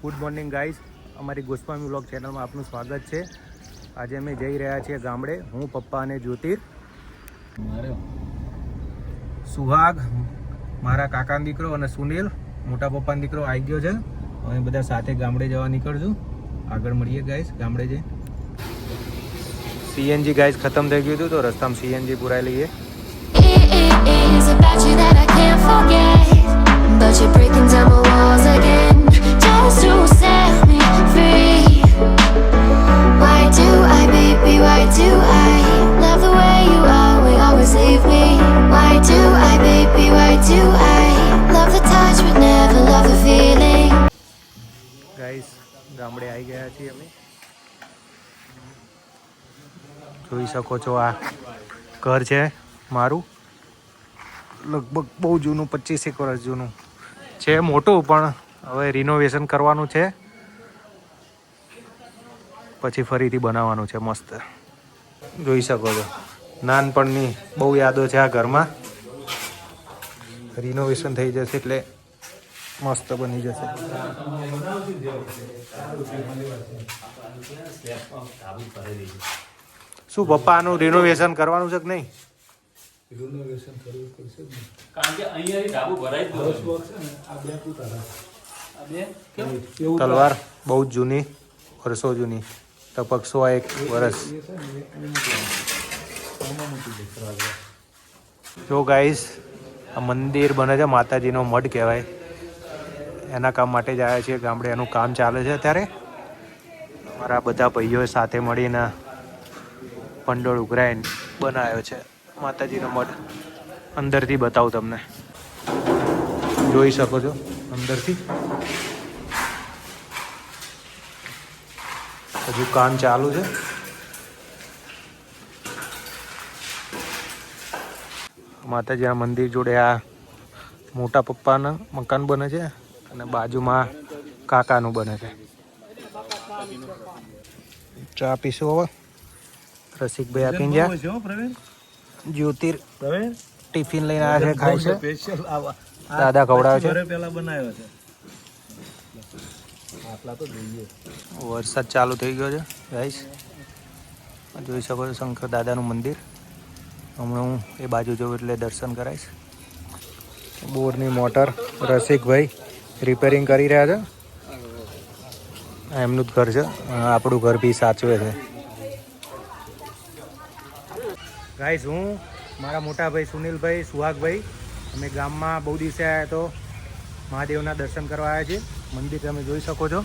Good morning guys, અમારી Goswami vlog ચેનલમાં આપનું સ્વાગત છે. આજે અમે જઈ રહ્યા છીએ ગામડે, હું, પપ્પા અને જ્યોતિર. સુહાગ, મારા કાકાનો દીકરો અને સુનિલ, મોટા પપ્પાનો દીકરો આવી ગયો છે. અમે બધા સાથે ગામડે જવા નીકળશું. આગળ મળીએ ગાઈઝ ગામડે જઈ. સીએનજી ગાઈઝ ખતમ થઈ ગયું હતું તો રસ્તામાં સીએનજી પુરાઈ લઈએ. But you're breaking down my walls again just to set me free. Why do I, baby, why do I love the way you are, we always leave me? Why do I, baby, why do I love the touch but never love the feeling? Guys, ગામડે આવી ગયા છીએ અમે. જોઈ શકો છો આ ઘર છે મારું. લગભગ બહુ જૂનું, 25 વર્ષ જૂનું છે. મોટું પણ હવે રિનોવેશન કરવાનું છે, પછી ફરીથી બનાવવાનું છે. મસ્ત જોઈ શકો છો. નાનપણની બહુ યાદો છે આ ઘરમાં. રિનોવેશન થઈ જશે એટલે મસ્ત બની જશે. શું પપ્પા આનું રિનોવેશન કરવાનું છે કે નહીં? રિનોવેશન કરવું પડશે ને, કારણ કે અહીંયા ધાબુ ભરાઈ જ બસ બોક્સ છે ને, આ બે પૂતારા આ બે કેમ તલવાર બહુ જ જૂની, વર્ષો જૂની, લગભગ 101 વર્ષ. એ છે ને એ મૂકી આમાં મૂકી દે ખરાબ. જો ગાઈસ, આ મંદિર બને છે, માતાજીનો મઢ કહેવાય. એના કામ માટે જ આવ્યા છીએ ગામડે. એનું કામ ચાલે છે અત્યારે. અમારા બધા ભાઈઓએ સાથે મળીને પંડોળ ઉઘરાઈને બનાવ્યો છે માતાજીનો મઢ. અંદરથી બતાવું તમને, જોઈ શકો છો અંદરથી. હજુ કામ ચાલુ છે. માતાજીના મંદિર જોડે આ મોટા પપ્પાના મકાન બને છે અને બાજુમાં કાકાનું બને છે. ચા પીશું હવે. રસિકભાઈ આપીને ગયા. જ્યોતિર ટિફિન લઈને આવ્યા છે, ખાય છે. સ્પેશિયલ દાદા ખવડાવે છે. પહેલા બનાવ્યો છે. આટલા તો જોઈએ. વરસાદ ચાલુ થઈ ગયો છે ગાઈસ. જોઈ શકો છો શંકર દાદાનું મંદિર. હમણાં હું એ બાજુ જઉં એટલે દર્શન કરાવીશ. બોરની મોટર રસિકભાઈ રિપેરિંગ કરી રહ્યા છે. એમનું જ ઘર છે. આપણું ઘર બી સાચવે છે. ગાઈસ, હું, મારા મોટા ભાઈ સુનિલભાઈ, સુહાગભાઈ, અમે ગામમાં બહુ દિવસે આવ્યા તો મહાદેવના દર્શન કરવા આવ્યા છીએ. મંદિર તમે જોઈ શકો છો.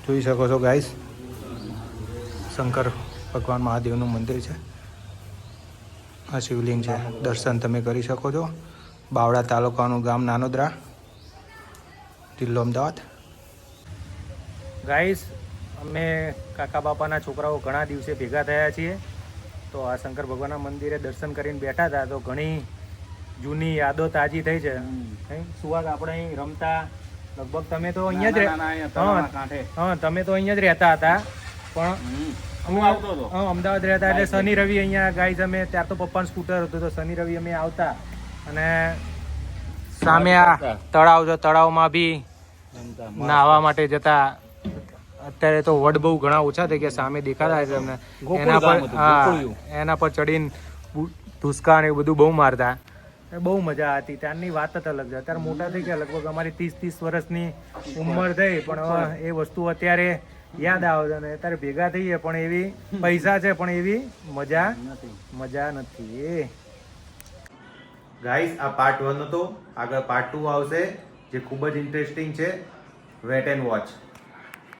જોઈ શકો છો ગાઈસ, શંકર ભગવાન મહાદેવનું મંદિર છે. આ શિવલિંગ છે. દર્શન તમે કરી શકો છો. બાવળા તાલુકાનું ગામ નાનોદરા, જિલ્લો અમદાવાદ. ગાઈસ, અમે કાકા બાપાના છોકરાઓ ઘણા દિવસે ભેગા થયા છીએ. તો આ શંકર ભગવાનના મંદિરે દર્શન કરીને બેઠા હતા તો ઘણી જૂની યાદો તાજી થઈ છે. સુહાગ, આપણે અહીં રમતા, લગભગ તમે તો અહીંયા જ તમે તો અહીંયા જ રહેતા હતા, પણ હું આવતો હતો અમદાવાદ રહેતા એટલે શનિ રવિ અહીંયા ગાઈસ અમે, ત્યાં તો પપ્પાનું સ્કૂટર હતું તો શનિ રવિ અમે આવતા અને સામે આ તળાવ છે, તળાવમાં બી નાહવા માટે જતા. અત્યારે તો વડ બહુ ઘણા ઓછા થઈ ગયા, સામે દેખાતા છે તમને. એના પર ચડીને ધુસકા ને એવું બધું બહુ મારતા. બહુ મજા હતી. ત્યારની વાત જ અલગ છે. અત્યારે મોટા થઈ ગયા, લગભગ અમારી 30 વર્ષની ઉંમર થઈ, પણ એ વસ્તુ અત્યારે યાદ આવે છે. અને અત્યારે ભેગા થઈએ પણ એવી પૈસા છે પણ એવી મજા નથી. ગાઈસ, આ પાર્ટ 1 હતો. આગળ પાર્ટ 2 આવશે જે ખૂબ જ ઇન્ટરેસ્ટિંગ છે. Wait and watch.